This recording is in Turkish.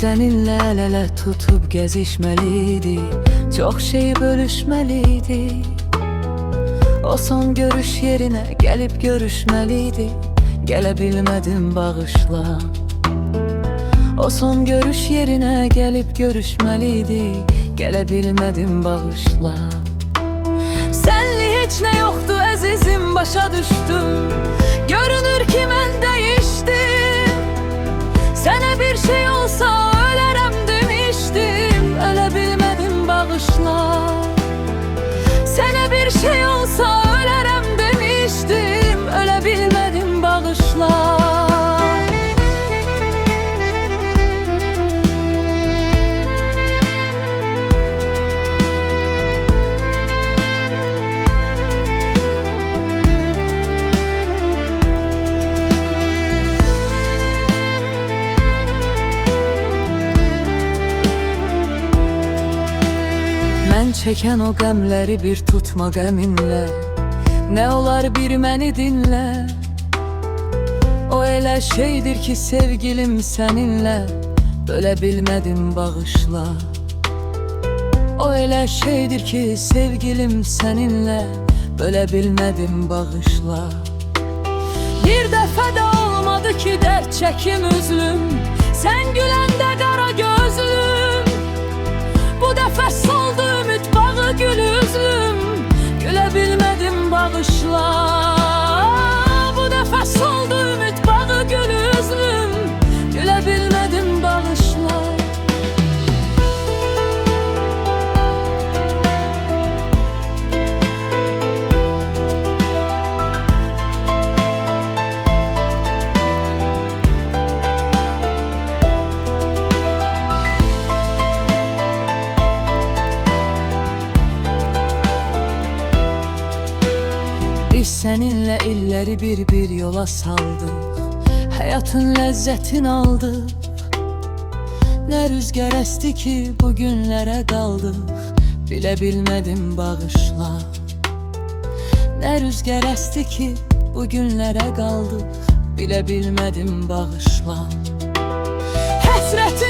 seninle el ele tutup gezişmeliydik, çok şey bölüşmeliydik. O son görüş yerine gelip görüşmeliydik, gelebilmedim bağışla. O son görüş yerine gelip görüşmeliydik, gelebilmedim bağışla. Senli hiç ne yoktu əzizim, başa düştüm. Görünür ki mən değiştim. Sənə bir şey olsa ölərəm demiştim, ölə bilmədim bağışla. Sənə bir şey olsa ölərəm demiştim, ölə bilmədim bağışla. Mən çəkən o qəmləri bir tutma qəminlə, nə olar bir məni dinlə. O elə şeydir ki sevgilim səninlə, bölə bilmədim bağışla. O elə şeydir ki sevgilim səninlə, bölə bilmədim bağışla. Bir dəfə də olmadı ki dərd çəkim üzlüm, sən güləndə qara gözlüm. Bu dəfə soldu ümid bağı gül üzlüm, gülə bilmədim bağışla. Bu dəfə soldu ümid bağı gül üzlüm, gülə bilmədim bağışla. Biz seninle illeri bir yola saldık, hayatın lezzetini aldık. Ne rüzgar esti ki bugünlere kaldık, bile bilmedim bağışla. Ne rüzgar esti ki bugünlere kaldık, bile bilmedim bağışla. Hasretin